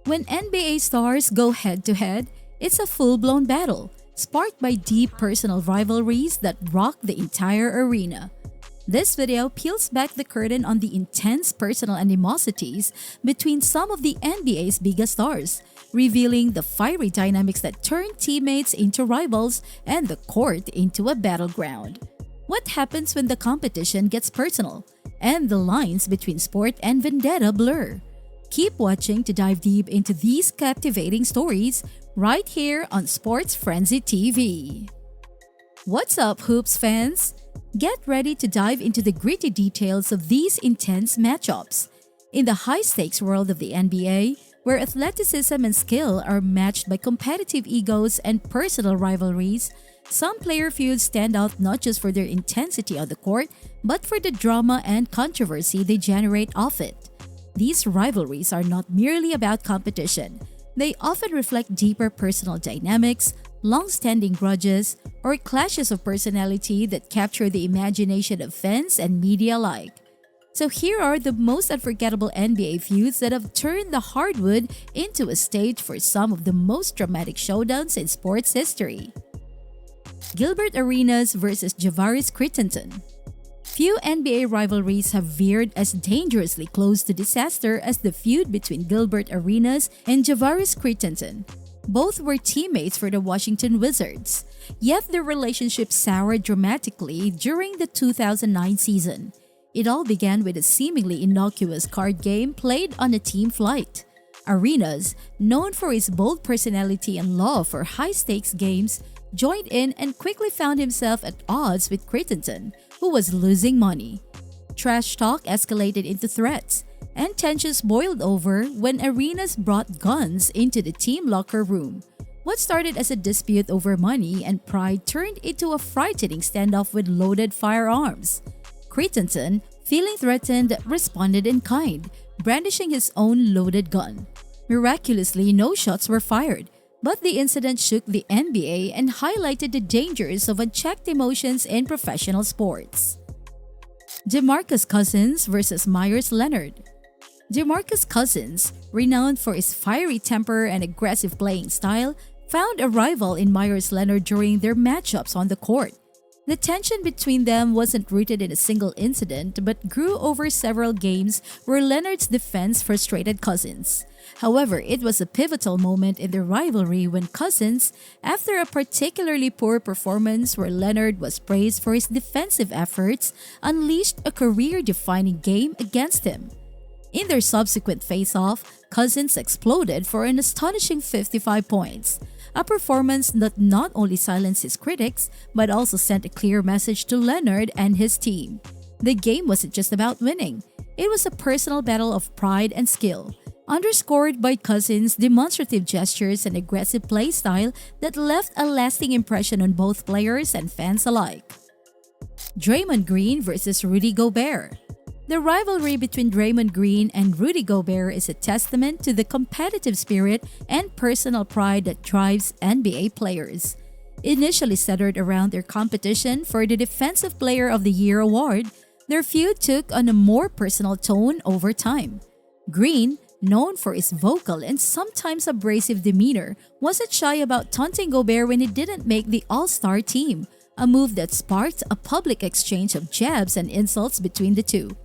When NBA stars go head to head, it's a full blown battle, sparked by deep personal rivalries that rock the entire arena. This video peels back the curtain on the intense personal animosities between some of the NBA's biggest stars, revealing the fiery dynamics that turn teammates into rivals and the court into a battleground. What happens when the competition gets personal and the lines between sport and vendetta blur? Keep watching to dive deep into these captivating stories right here on Sports Frenzy TV. What's up, Hoops fans? Get ready to dive into the gritty details of these intense matchups. In the high-stakes world of the NBA, where athleticism and skill are matched by competitive egos and personal rivalries, some player feuds stand out not just for their intensity on the court, but for the drama and controversy they generate off it. These rivalries are not merely about competition. They often reflect deeper personal dynamics, long-standing grudges, or clashes of personality that capture the imagination of fans and media alike. So here are the most unforgettable NBA feuds that have turned the hardwood into a stage for some of the most dramatic showdowns in sports history. Gilbert Arenas versus Javaris Crittenton. Few NBA rivalries have veered as dangerously close to disaster as the feud between Gilbert Arenas and Javaris Crittenton. Both were teammates for the Washington Wizards, yet their relationship soured dramatically during the 2009 season. It all began with a seemingly innocuous card game played on a team flight. Arenas, known for his bold personality and love for high-stakes games, joined in and quickly found himself at odds with Crittenton, who was losing money. Trash talk escalated into threats, and tensions boiled over when Arenas brought guns into the team locker room. What started as a dispute over money and pride turned into a frightening standoff with loaded firearms. Crittenton, feeling threatened, responded in kind, brandishing his own loaded gun. Miraculously, no shots were fired, but the incident shook the NBA and highlighted the dangers of unchecked emotions in professional sports. DeMarcus Cousins versus Meyers Leonard. DeMarcus Cousins, renowned for his fiery temper and aggressive playing style, found a rival in Meyers Leonard during their matchups on the court. The tension between them wasn't rooted in a single incident but grew over several games where Leonard's defense frustrated Cousins. However, it was a pivotal moment in the rivalry when Cousins, after a particularly poor performance where Leonard was praised for his defensive efforts, unleashed a career-defining game against him. In their subsequent face-off, Cousins exploded for an astonishing 55 points, a performance that not only silenced his critics but also sent a clear message to Leonard and his team. The game wasn't just about winning, it was a personal battle of pride and skill, underscored by Cousins' demonstrative gestures and aggressive play style that left a lasting impression on both players and fans alike. Draymond Green versus Rudy Gobert. The rivalry between Draymond Green and Rudy Gobert is a testament to the competitive spirit and personal pride that drives NBA players. Initially centered around their competition for the Defensive Player of the Year award, their feud took on a more personal tone over time. Green, known for his vocal and sometimes abrasive demeanor, wasn't shy about taunting Gobert when he didn't make the All-Star team, a move that sparked a public exchange of jabs and insults between the two.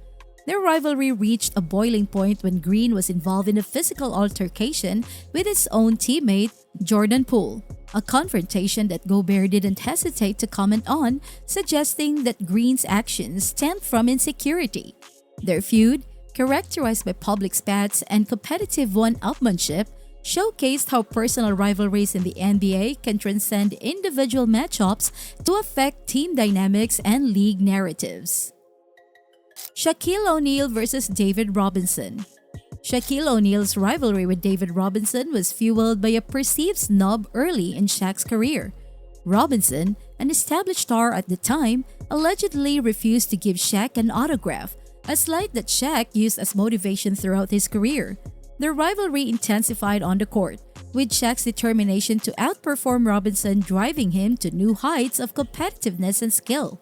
Their rivalry reached a boiling point when Green was involved in a physical altercation with his own teammate, Jordan Poole, a confrontation that Gobert didn't hesitate to comment on, suggesting that Green's actions stemmed from insecurity. Their feud, characterized by public spats and competitive one-upmanship, showcased how personal rivalries in the NBA can transcend individual matchups to affect team dynamics and league narratives. Shaquille O'Neal versus David Robinson. Shaquille O'Neal's rivalry with David Robinson was fueled by a perceived snub early in Shaq's career. Robinson, an established star at the time, allegedly refused to give Shaq an autograph, a slight that Shaq used as motivation throughout his career. The rivalry intensified on the court, with Shaq's determination to outperform Robinson driving him to new heights of competitiveness and skill.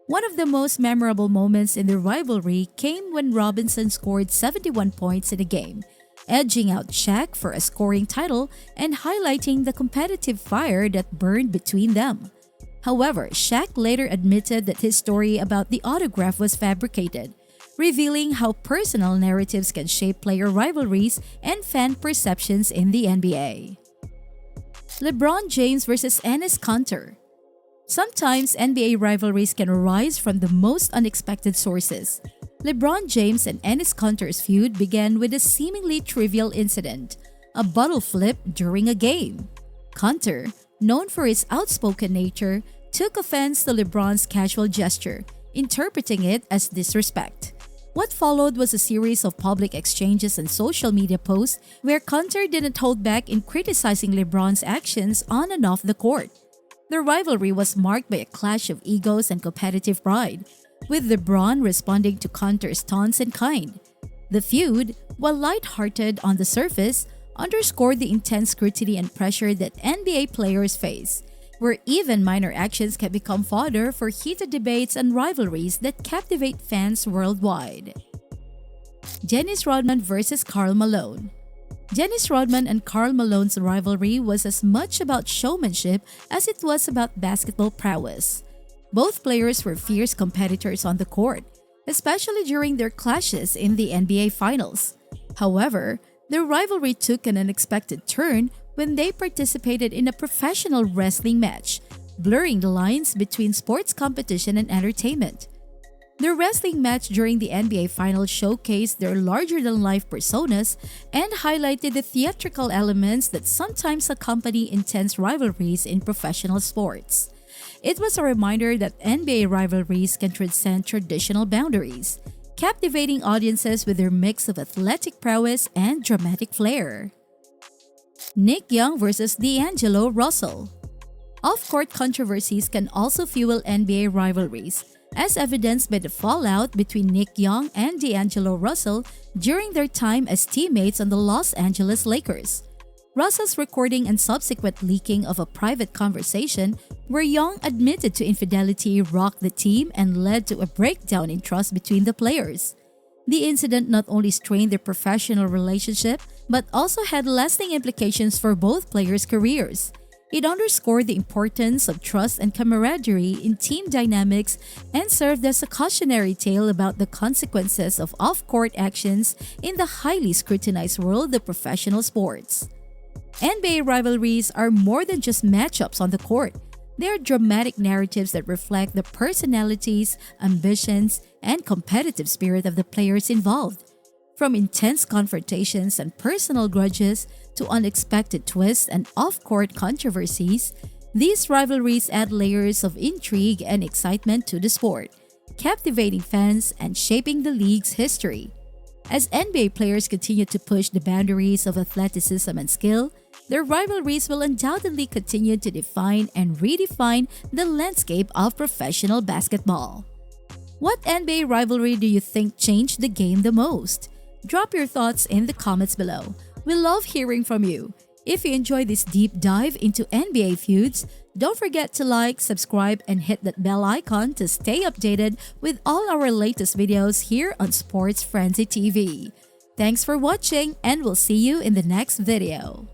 One of the most memorable moments in the rivalry came when Robinson scored 71 points in a game, edging out Shaq for a scoring title and highlighting the competitive fire that burned between them. However, Shaq later admitted that his story about the autograph was fabricated, revealing how personal narratives can shape player rivalries and fan perceptions in the NBA. LeBron James versus Enes Kanter. Sometimes NBA rivalries can arise from the most unexpected sources. LeBron James and Enes Kanter's feud began with a seemingly trivial incident, a bottle flip during a game. Kanter, known for his outspoken nature, took offense to LeBron's casual gesture, interpreting it as disrespect. What followed was a series of public exchanges and social media posts where Kanter didn't hold back in criticizing LeBron's actions on and off the court. The rivalry was marked by a clash of egos and competitive pride, with LeBron responding to Kanter's taunts in kind. The feud, while lighthearted on the surface, underscored the intense scrutiny and pressure that NBA players face, where even minor actions can become fodder for heated debates and rivalries that captivate fans worldwide. Dennis Rodman versus Karl Malone. Dennis Rodman and Karl Malone's rivalry was as much about showmanship as it was about basketball prowess. Both players were fierce competitors on the court, especially during their clashes in the NBA Finals. However, their rivalry took an unexpected turn when they participated in a professional wrestling match, blurring the lines between sports competition and entertainment. Their wrestling match during the NBA Finals showcased their larger-than-life personas and highlighted the theatrical elements that sometimes accompany intense rivalries in professional sports. It was a reminder that NBA rivalries can transcend traditional boundaries, captivating audiences with their mix of athletic prowess and dramatic flair. Nick Young versus D'Angelo Russell. Off-court controversies can also fuel NBA rivalries, as evidenced by the fallout between Nick Young and D'Angelo Russell during their time as teammates on the Los Angeles Lakers. Russell's recording and subsequent leaking of a private conversation where Young admitted to infidelity rocked the team and led to a breakdown in trust between the players. The incident not only strained their professional relationship, but also had lasting implications for both players' careers. It underscored the importance of trust and camaraderie in team dynamics and served as a cautionary tale about the consequences of off-court actions in the highly scrutinized world of professional sports. NBA rivalries are more than just matchups on the court. They are dramatic narratives that reflect the personalities, ambitions, and competitive spirit of the players involved. From intense confrontations and personal grudges to unexpected twists and off-court controversies, these rivalries add layers of intrigue and excitement to the sport, captivating fans and shaping the league's history. As NBA players continue to push the boundaries of athleticism and skill, their rivalries will undoubtedly continue to define and redefine the landscape of professional basketball. What NBA rivalry do you think changed the game the most? Drop your thoughts in the comments below. We love hearing from you. If you enjoyed this deep dive into NBA feuds, don't forget to like, subscribe, and hit that bell icon to stay updated with all our latest videos here on Sports Frenzy TV. Thanks for watching, and we'll see you in the next video.